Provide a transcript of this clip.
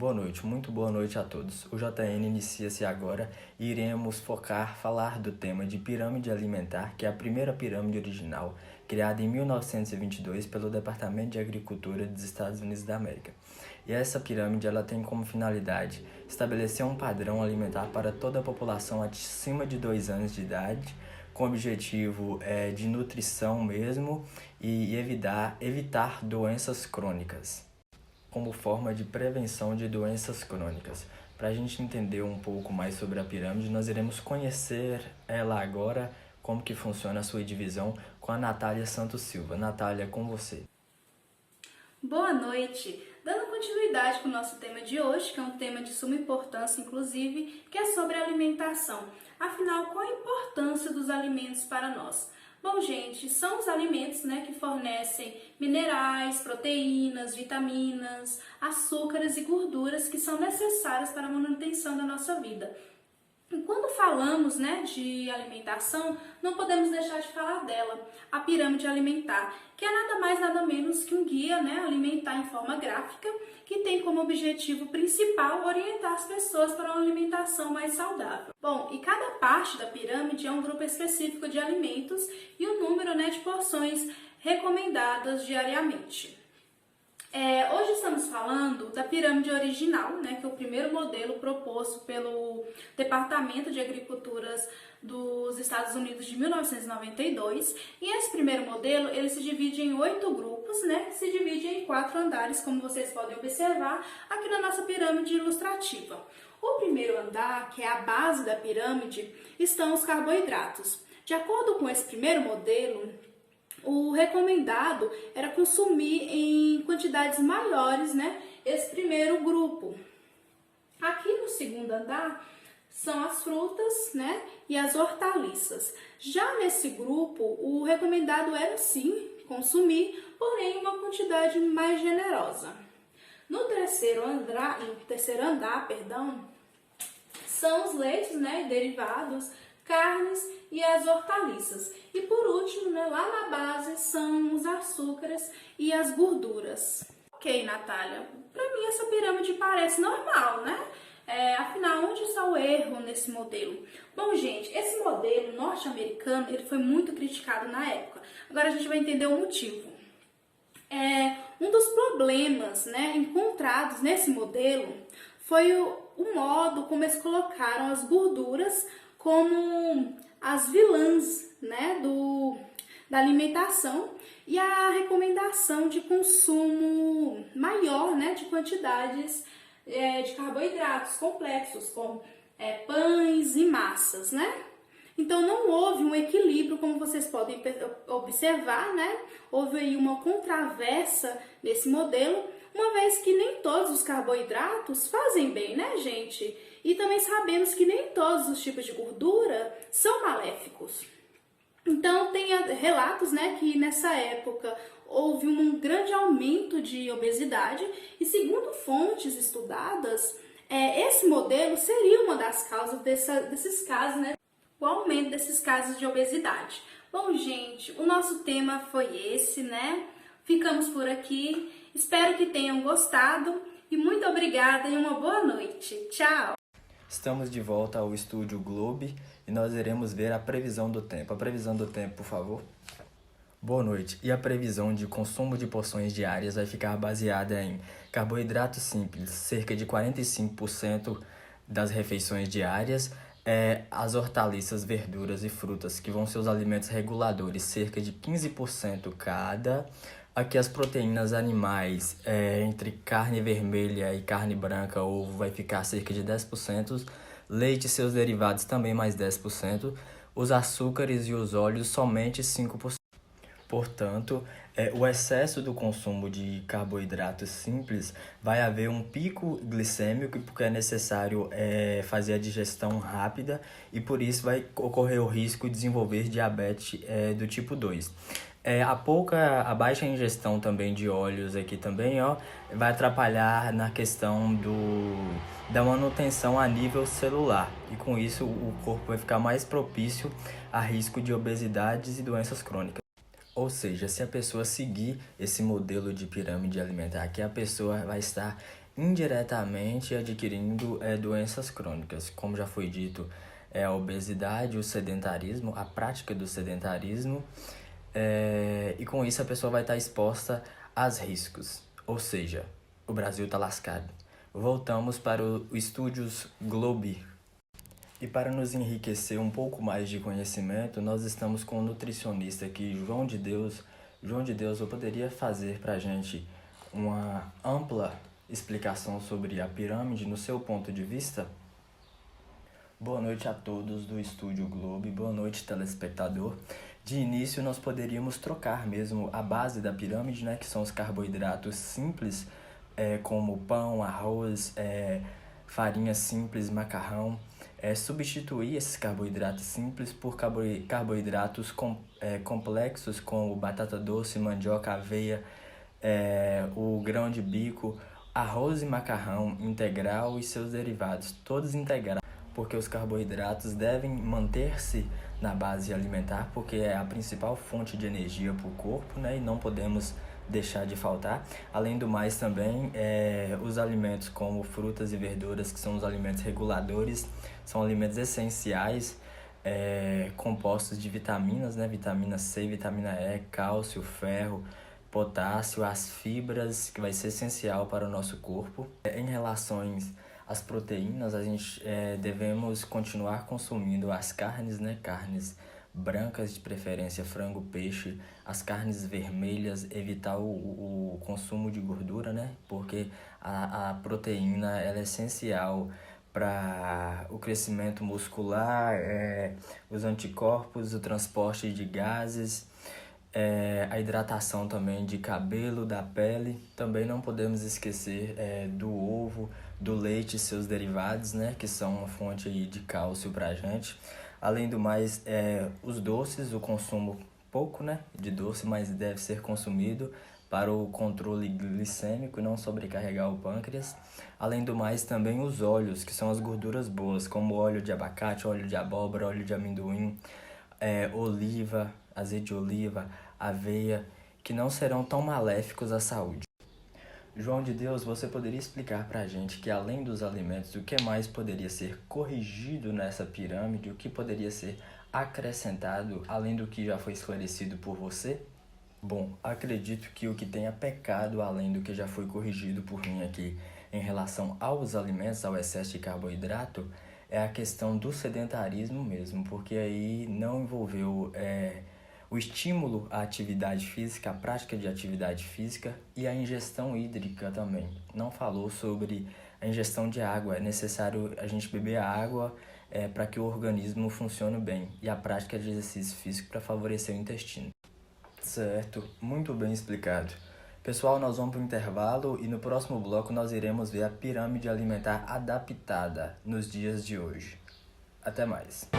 Boa noite, muito boa noite a todos. O JN inicia-se agora e iremos falar do tema de pirâmide alimentar, que é a primeira pirâmide original, criada em 1922 pelo Departamento de Agricultura dos Estados Unidos da América. E essa pirâmide ela tem como finalidade estabelecer um padrão alimentar para toda a população acima de 2 anos de idade, com o objetivo de nutrição mesmo e evitar doenças crônicas, como forma de prevenção de doenças crônicas. Para a gente entender um pouco mais sobre a pirâmide, nós iremos conhecer ela agora, como que funciona a sua divisão, com a Natália Santos Silva. Natália, com você. Boa noite! Dando continuidade com o nosso tema de hoje, que é um tema de suma importância, inclusive, que é sobre alimentação. Afinal, qual a importância dos alimentos para nós? Bom, gente, são os alimentos, que fornecem minerais, proteínas, vitaminas, açúcares e gorduras que são necessárias para a manutenção da nossa vida. E quando falamos, de alimentação, não podemos deixar de falar dela, a pirâmide alimentar, que é nada mais nada menos que um guia, alimentar em forma gráfica, que tem como objetivo principal orientar as pessoas para uma alimentação mais saudável. Bom, e cada parte da pirâmide é um grupo específico de alimentos e o número, de porções recomendadas diariamente. Hoje estamos falando da pirâmide original, que é o primeiro modelo proposto pelo Departamento de Agricultura dos Estados Unidos de 1992. E esse primeiro modelo, ele se divide em 8 grupos, se divide em 4 andares, como vocês podem observar aqui na nossa pirâmide ilustrativa. O primeiro andar, que é a base da pirâmide, estão os carboidratos. De acordo com esse primeiro modelo, o recomendado era consumir em quantidades maiores, esse primeiro grupo. Aqui no segundo andar são as frutas, e as hortaliças. Já nesse grupo, o recomendado era sim consumir, porém uma quantidade mais generosa. No terceiro andar, são os leites, derivados, carnes e as hortaliças. E por último, lá na base, são os açúcares e as gorduras. Ok, Natália, para mim essa pirâmide parece normal, afinal, onde está o erro nesse modelo? Bom, gente, esse modelo norte-americano, ele foi muito criticado na época. Agora a gente vai entender o motivo. Um dos problemas, encontrados nesse modelo foi o modo como eles colocaram as gorduras como as vilãs, da alimentação e a recomendação de consumo maior, de quantidades de carboidratos complexos, como pães e massas, Então não houve um equilíbrio, como vocês podem observar, Houve aí uma controvérsia nesse modelo, uma vez que nem todos os carboidratos fazem bem, gente? E também sabemos que nem todos os tipos de gordura são maléficos. Então, tem relatos, que nessa época houve um grande aumento de obesidade e, segundo fontes estudadas, esse modelo seria uma das causas desses casos, o aumento desses casos de obesidade. Bom, gente, o nosso tema foi esse, Ficamos por aqui. Espero que tenham gostado e muito obrigada e uma boa noite. Tchau! Estamos de volta ao Estúdio Globe e nós iremos ver a previsão do tempo. A previsão do tempo, por favor. Boa noite. E a previsão de consumo de porções diárias vai ficar baseada em carboidratos simples, cerca de 45% das refeições diárias, as hortaliças, verduras e frutas, que vão ser os alimentos reguladores, cerca de 15% cada. Aqui as proteínas animais, entre carne vermelha e carne branca, ovo, vai ficar cerca de 10%. Leite e seus derivados também mais 10%. Os açúcares e os óleos somente 5%. Portanto, o excesso do consumo de carboidratos simples vai haver um pico glicêmico, porque é necessário fazer a digestão rápida e por isso vai ocorrer o risco de desenvolver diabetes do tipo 2. A baixa ingestão também de óleos aqui também, vai atrapalhar na questão da manutenção a nível celular. E com isso o corpo vai ficar mais propício a risco de obesidades e doenças crônicas. Ou seja, se a pessoa seguir esse modelo de pirâmide alimentar, que a pessoa vai estar indiretamente adquirindo doenças crônicas. Como já foi dito, a obesidade, o sedentarismo, a prática do sedentarismo, e com isso a pessoa vai estar exposta aos riscos. Ou seja, o Brasil está lascado. Voltamos para o Estúdios Globe. E para nos enriquecer um pouco mais de conhecimento, nós estamos com o nutricionista aqui, João de Deus. João de Deus, eu poderia fazer para a gente uma ampla explicação sobre a pirâmide no seu ponto de vista? Boa noite a todos do Estúdio Globo, boa noite, telespectador. De início, nós poderíamos trocar mesmo a base da pirâmide, né, que são os carboidratos simples, como pão, arroz, farinha simples, macarrão. Substituir esses carboidratos simples por carboidratos complexos, como batata doce, mandioca, aveia, o grão de bico, arroz e macarrão integral e seus derivados, todos integrais, porque os carboidratos devem manter-se na base alimentar, porque é a principal fonte de energia para o corpo, né? E não podemos deixar de faltar. Além do mais também, os alimentos como frutas e verduras, que são os alimentos reguladores, são alimentos essenciais, compostos de vitaminas, né? Vitamina C, vitamina E, cálcio, ferro, potássio, as fibras, que vai ser essencial para o nosso corpo. Em relação às proteínas, a gente devemos continuar consumindo as carnes, né? Carnes brancas, de preferência frango, peixe, as carnes vermelhas, evitar o consumo de gordura, né? Porque a proteína ela é essencial para o crescimento muscular, os anticorpos, o transporte de gases, a hidratação também de cabelo, da pele. Também não podemos esquecer do ovo, do leite e seus derivados, né? Que são uma fonte aí de cálcio para a gente. Além do mais, os doces, o consumo pouco, né, de doce, mas deve ser consumido para o controle glicêmico e não sobrecarregar o pâncreas. Além do mais, também os óleos, que são as gorduras boas, como óleo de abacate, óleo de abóbora, óleo de amendoim, oliva, azeite de oliva, aveia, que não serão tão maléficos à saúde. João de Deus, você poderia explicar para a gente que além dos alimentos, o que mais poderia ser corrigido nessa pirâmide, o que poderia ser acrescentado além do que já foi esclarecido por você? Bom, acredito que o que tenha pecado além do que já foi corrigido por mim aqui em relação aos alimentos, ao excesso de carboidrato, é a questão do sedentarismo mesmo, porque aí não envolveu o estímulo à atividade física, a prática de atividade física e a ingestão hídrica também. Não falou sobre a ingestão de água. É necessário a gente beber a água para que o organismo funcione bem, e a prática de exercício físico para favorecer o intestino. Certo, muito bem explicado. Pessoal, nós vamos para o intervalo e no próximo bloco nós iremos ver a pirâmide alimentar adaptada nos dias de hoje. Até mais.